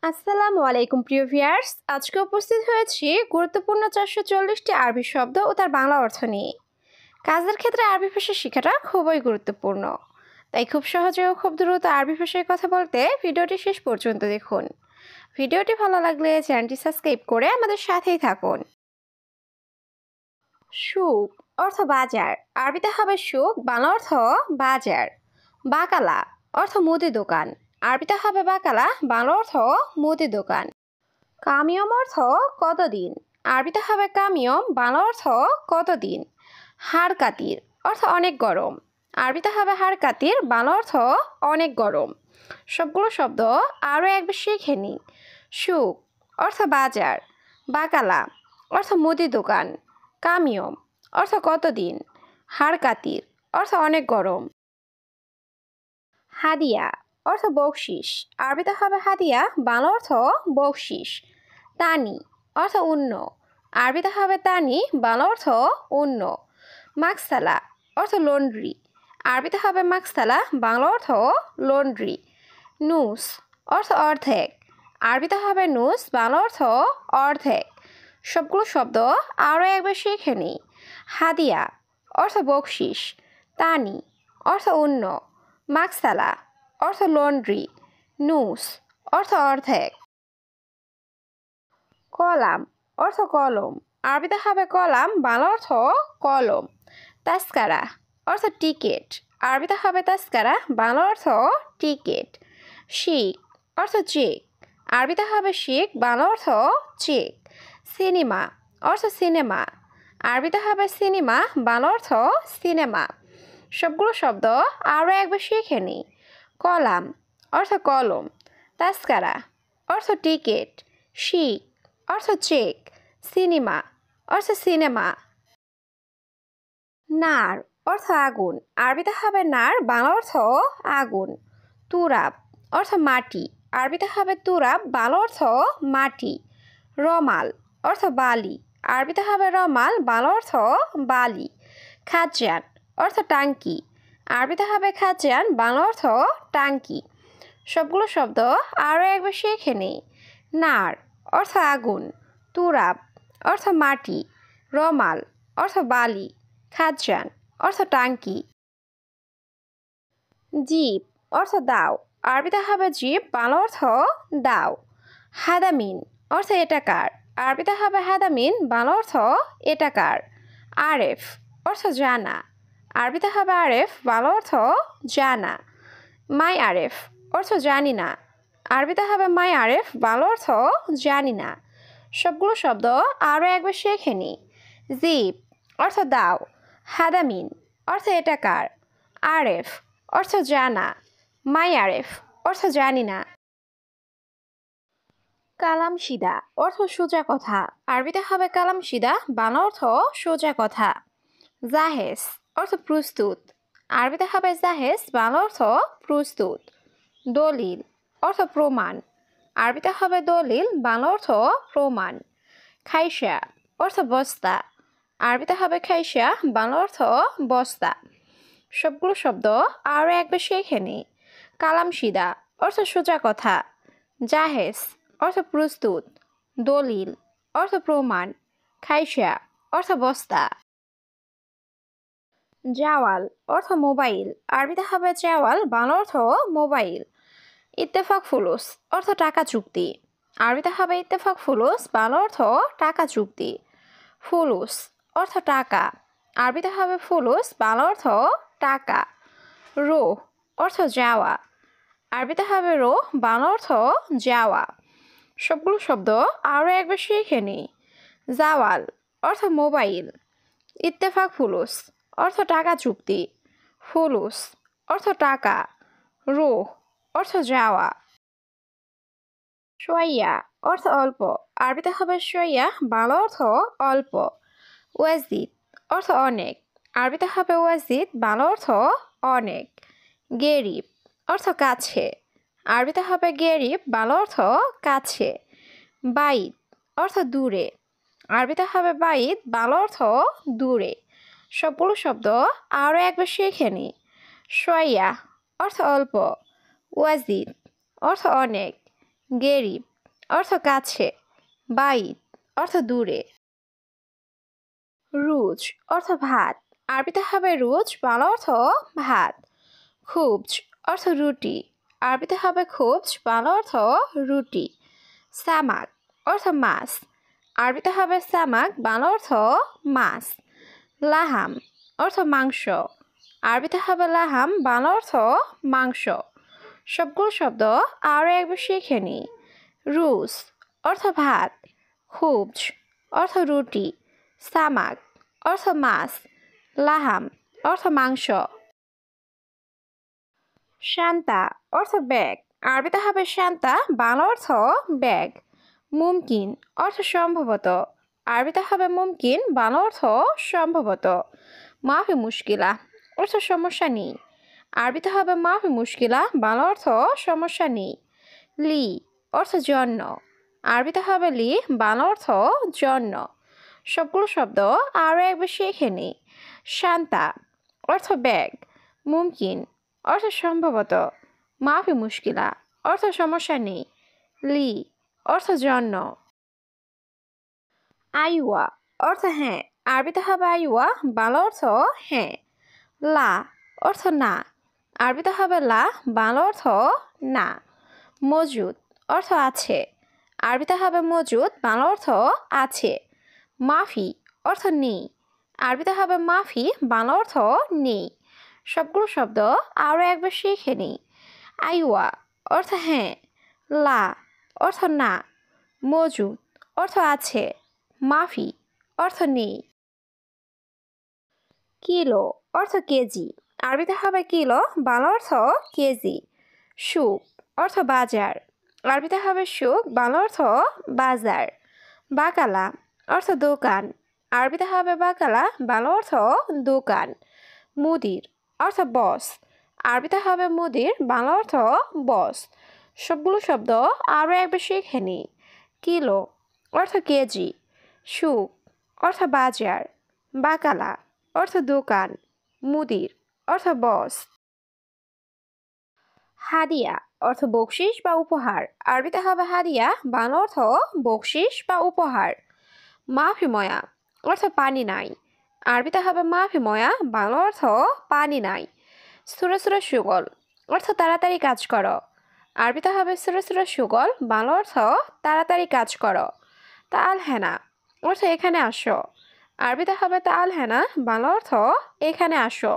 আসসালামু আলাইকুম প্রিয় ভিউয়ার্স, আজকে উপস্থিত হয়েছি গুরুত্বপূর্ণ 440টি আরবি শব্দ ও তার বাংলা অর্থ নিয়ে। কাজের ক্ষেত্রে আরবি ভাষা শেখাটা খুবই গুরুত্বপূর্ণ, তাই খুব সহজে ও খুব দ্রুত আরবি ভাষায় কথা বলতে ভিডিওটি শেষ পর্যন্ত দেখুন। ভিডিওটি ভালো লাগলে চ্যানেলটি সাবস্ক্রাইব করে আমাদের সাথেই থাকুন। সুক অর্থ বাজার, আরবিতে হবে সুক, বাংলা অর্থ বাজার। বাকালা অর্থ মুদি দোকান, আরবিতে হবে বাকালা, বাংলা অর্থ মুদি দোকান। কামিয়ম অর্থ কতদিন, আরবিতে হবে কামিয়ম, বাংলা অর্থ কতদিন। হাড় কাতির অর্থ অনেক গরম, আরবিতে হবে হাড় কাতির, বাংলা অর্থ অনেক গরম। সবগুলো শব্দ আরও একবার শিখে নিই। সুক অর্থ বাজার, বাকালা অর্থ মুদি দোকান, কামিয়ম অর্থ কতদিন, হাড় কাতির অর্থ অনেক গরম। হাদিয়া অর্থ বকশিস, আরবিতে হবে হাদিয়া, বাংলা অর্থ বকশিস। তানি অর্থ উন্ন, আরবিতে হবে তানি, বাংলা অর্থ উন্ন। মাকসালা অর্থ লন্ড্রি, আরবিতে হবে মাকসালা, বাংলা অর্থ লন্ড্রি। নুস অর্থ অর্ধেক, আরবিতে হবে নুস, বাংলা অর্থ অর্ধেক। সবগুলো শব্দ আরও একবার শিখে নিই। হাদিয়া অর্থ বকশিস, তানি অর্থ উন্ন, মাকসালা অর্থ লন্ড্রি, নুস অর্থ অর্ধেক। কলাম অর্থ কলম, আরবিতে হবে কলাম, বাংলা অর্থ কলম। তাস্কারা অর্থ টিকিট, আরবিতে হবে তাস্কারা, বাংলা অর্থ টিকিট। শিক অর্থ চেক, আরবিতে হবে শিক, বাংলা অর্থ চেক। সিনেমা অর্থ সিনেমা, আরবিতে হবে সিনেমা, বাংলা অর্থ সিনেমা। সবগুলো শব্দ আরও একবার শিখে নিই। কলাম অর্থ কলম, তাস্কারা অর্থ টিকিট, শিক অর্থ চেক, সিনেমা অর্থ সিনেমা। নার অর্থ আগুন, আরবিতে হবে নার, বাংলা অর্থ আগুন। তুরাব অর্থ মাটি, আরবিতে হবে তুরাব, বাংলা অর্থ মাটি। রমাল অর্থ বালি, আরবিতে হবে রমাল, বাংলা অর্থ বালি। খাজান অর্থ টাঙ্কি, আরবিতে হবে খাজান, বাংলা অর্থ টাঙ্কি। সবগুলো শব্দ আরও একবার শিখে নিই। নার অর্থ আগুন, তুরাব অর্থ মাটি, রমাল অর্থ বালি, খাজান অর্থ টাঙ্কি। জিপ অর্থ দাও, আরবিতে হবে জিপ, বাংলা অর্থ দাও। হাদামিন অর্থ এটাকার, আরবিতে হবে হাদামিন, বাংলা অর্থ এটাকার। আরেফ অর্থ জানা, আরবিতে হবে আরেফ, বাংলা অর্থ জানা। মাই আরেফ অর্থ জানি না, আরবিতে হবে মাই আরেফ, বাংলা অর্থ জানি না। সবগুলো শব্দ আরও একবার শিখে নিই। জিপ অর্থ দাও, হাদামিন অর্থ এটাকার, আরেফ অর্থ জানা, মাই আরেফ অর্থ জানি না। কালাম সিদা অর্থ সোজা কথা, আরবিতে হবে কালাম সিদা, বাংলা অর্থ সোজা কথা। জাহেজ অর্থ প্রস্তুত, আরবিতে হবে জাহেজ, বাংলা অর্থ প্রস্তুত। দলিল অর্থ প্রমাণ, আরবিতে হবে দলিল, বাংলা অর্থ প্রমাণ। খাইসা অর্থ বস্তা, আরবিতে হবে খাইসা, বাংলা অর্থ বস্তা। সবগুলো শব্দ আরও একবার শিখে নিই। কালাম সিদা অর্থ সোজা কথা, জাহেজ অর্থ প্রস্তুত, দলিল অর্থ প্রমাণ, খাইসা অর্থ বস্তা। জাওয়াল অর্থ মোবাইল, আরবিতে হবে জাওয়াল, বাংলা অর্থ মোবাইল। ইত্তেফাক ফুলুস অর্থ টাকা চুক্তি, আরবিতে হবে ইত্তেফাক ফুলুস, বাংলা অর্থ টাকা চুক্তি। ফুলুস অর্থ টাকা, আরবিতে হবে ফুলুস, বাংলা অর্থ টাকা। রোহ অর্থ যাওয়া, আরবিতে হবে রোহ, বাংলা অর্থ যাওয়া। সবগুলো শব্দ আরও একবার শিখে নিই। জাওয়াল অর্থ মোবাইল, ইত্তেফাক ফুলুস অর্থ টাকা চুক্তি, ফুলুস অর্থ টাকা, রোহ অর্থ যাওয়া। শোয়াইয়া অর্থ অল্প, আরবিতে হবে শোয়াইয়া, বাংলা অর্থ অল্প। ওয়াজিদ অর্থ অনেক, আরবিতে হবে ওয়াজিদ, বাংলা অর্থ অনেক। গেরিব অর্থ কাছে, আরবিতে হবে গেরিব, বাংলা অর্থ কাছে। বাইদ অর্থ দূরে, আরবিতে হবে বাইদ, বাংলা অর্থ দূরে। সবগুলো শব্দ আরও একবার শিখে নিই। শোয়াইয়া অর্থ অল্প, ওয়াজিদ অর্থ অনেক, গেরিব অর্থ কাছে, বাইত অর্থ দূরে। রুজ অর্থ ভাত, আরবিতে হবে রুজ, বাংলা অর্থ ভাত। খুবজ অর্থ রুটি, আরবিতে হবে খুবজ, বাংলা অর্থ রুটি। সামাক অর্থ মাছ, আরবিতে হবে সামাক, বাংলা অর্থ মাছ। লাহাম অর্থ মাংস, আরবিতে হবে লাহাম, বাংলা অর্থ মাংস। সবগুলো শব্দ আরও একবার শিখে নিই। রুজ অর্থ ভাত, খুবজ অর্থ রুটি, সামাক অর্থ মাছ, লাহাম অর্থ মাংস। শান্তা অর্থ ব্যাগ, আরবিতে হবে শান্তা, বাংলা অর্থ ব্যাগ। মুমকিন অর্থ সম্ভবত, আরবিতে হবে মুমকিন, বাংলা অর্থ সম্ভবত। মাফি মুশকিলা অর্থ সমস্যা নেই, আরবিতে হবে মাফি মুশকিলা, বাংলা অর্থ সমস্যা নেই। লি অর্থ জন্য, আরবিতে হবে লি, বাংলা অর্থ জন্য। সবগুলো শব্দ আরও একবার শিখে নিই। শান্তা অর্থ ব্যাগ, মুমকিন অর্থ সম্ভবত, মাফি মুশকিলা অর্থ সমস্যা নেই, লি অর্থ জন্য। আইওয়া অর্থ হ্যাঁ, আরবিতে হবে আইওয়া, বাংলা অর্থ হ্যাঁ। লা অর্থ না, আরবিতে হবে লা, বাংলা অর্থ না। মজুদ অর্থ আছে, আরবিতে হবে মজুদ, বাংলা অর্থ আছে। মাফি অর্থ নেই, আরবিতে হবে মাফি, বাংলা অর্থ নেই। সবগুলো শব্দ আরও একবার শিখে নিই। আইওয়া অর্থ হ্যাঁ, লা অর্থ না, মজুদ অর্থ আছে, মাফি অর্থ নেই। কিলো অর্থ কেজি, আরবিতে হবে কিলো, বাংলা অর্থ কেজি। সুক অর্থ বাজার, আরবিতে হবে সুক, বাংলা অর্থ বাজার। বাকালা অর্থ দোকান, আরবিতে হবে বাকালা, বাংলা অর্থ দোকান। মুদির অর্থ বস, আরবিতে হবে মুদির, বাংলা অর্থ বস। সবগুলো শব্দ আরও একবার শিখে নিই। কিলো অর্থ কেজি, সুক অর্থ বাজার, বাকালা অর্থ দোকান, মুদির অর্থ বস। হাদিয়া অর্থ বকশিস বা উপহার, আরবিতে হবে হাদিয়া, বাংলা অর্থ বকশিস বা উপহার। মাফি ময়া অর্থ পানি নাই, আরবিতে হবে মাফি ময়া, বাংলা অর্থ পানি নাই। সুরে সুরে সুগল অর্থ তাড়াতাড়ি কাজ করো, আরবিতে হবে সুরে সুরে সুগল, বাংলা অর্থ তাড়াতাড়ি কাজ করো। তাল হেনা অর্থ এখানে আসো, আরবিতে হবে তাল হেনা, বাংলা অর্থ এখানে আসো।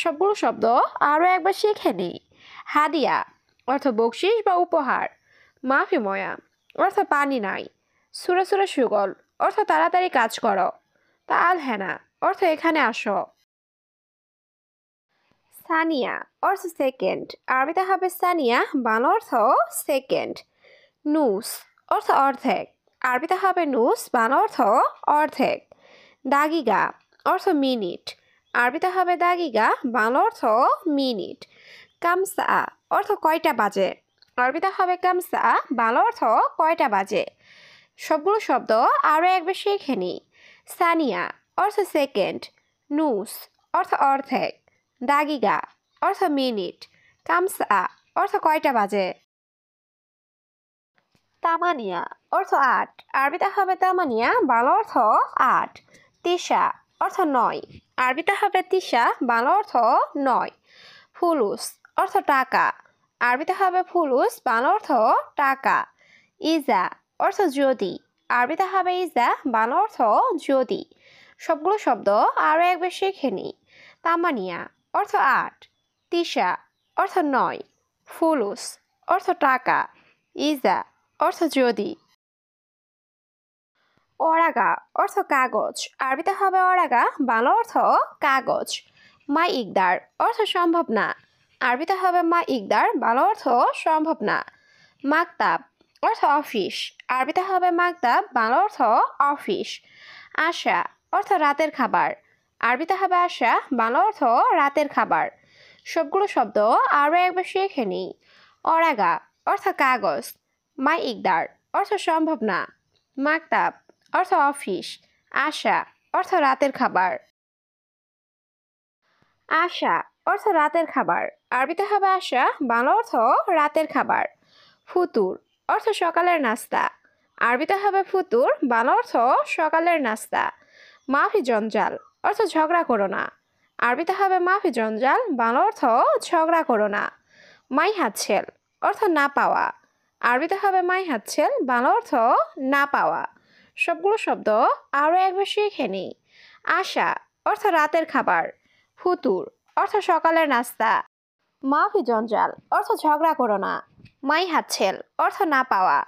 সবগুলো শব্দ আরও একবার শিখে নিই। হাদিয়া অর্থ বকশিস বা উপহার, মাফি ময়া অর্থ পানি নাই, সুরে সুরে সুগল অর্থ তাড়াতাড়ি কাজ করো, তাল হেনা অর্থ এখানে আসো। সানিয়া অর্থ সেকেন্ড, আরবিতে হবে সানিয়া, বাংলা অর্থ সেকেন্ড। নুস অর্থ অর্ধেক, আরবিতে হবে নুস, বাংলা অর্থ অর্ধেক। দাগিগা অর্থ মিনিট, আরবিতে হবে দাগিগা, বাংলা অর্থ মিনিট। কামসা অর্থ কয়টা বাজে, আরবিতে হবে কামসা, বাংলা অর্থ কয়টা বাজে। সবগুলো শব্দ আরও একবার শিখে নিই। সানিয়া অর্থ সেকেন্ড, নুস অর্থ অর্ধেক, দাগিগা অর্থ মিনিট, কামসা অর্থ কয়টা বাজে। তামানিয়া অর্থ আট, আরবিতে হবে তামানিয়া, বাংলা অর্থ আট। তিসা অর্থ নয়, আরবিতে হবে তিসা, বাংলা অর্থ নয়। ফুলুস অর্থ টাকা, আরবিতে হবে ফুলুস, বাংলা অর্থ টাকা। ইজা অর্থ যদি, আরবিতে হবে ইজা, বাংলা অর্থ যদি। সবগুলো শব্দ আরও একবার শিখে নিই। তামানিয়া অর্থ আট, তিসা অর্থ নয়, ফুলুস অর্থ টাকা, ইজা অর্থ যদি। অরাগা অর্থ কাগজ, আরবিতে হবে অরাগা, বাংলা অর্থ কাগজ। মা ইকদার অর্থ সম্ভব না, আরবিতে হবে মা ইকদার, বাংলা অর্থ সম্ভব না। মাকতাব অর্থ অফিস, আরবিতে হবে মাকতাব, বাংলা অর্থ অফিস। আশা অর্থ রাতের খাবার, আরবিতে হবে আশা, বাংলা অর্থ রাতের খাবার। সবগুলো শব্দ আরও একবার শিখে নিই। অরাগা অর্থ কাগজ, মা ইকদার অর্থ সম্ভব না, মাকতাব অর্থ অফিস, আশা অর্থ রাতের খাবার। আশা অর্থ রাতের খাবার, আরবিতে হবে আশা, বাংলা অর্থ রাতের খাবার। ফুতুর অর্থ সকালের নাস্তা আরবিতে হবে ফুতুর বাংলা অর্থ সকালের নাস্তা মাফি জঞ্জাল অর্থ ঝগড়া করো না আরবিতে হবে মাফি জঞ্জাল বাংলা অর্থ ঝগড়া করো না মাই হাতছেল অর্থ না পাওয়া আরবিতে হবে মাই হাতছেল বাংলা অর্থ না পাওয়া সবগুলো শব্দ আরও একবার শিখে নিই আশা অর্থ রাতের খাবার ফুতুর অর্থ সকালের নাস্তা মাফি জঞ্জাল অর্থ ঝগড়া করো না মাই হাতছেল অর্থ না পাওয়া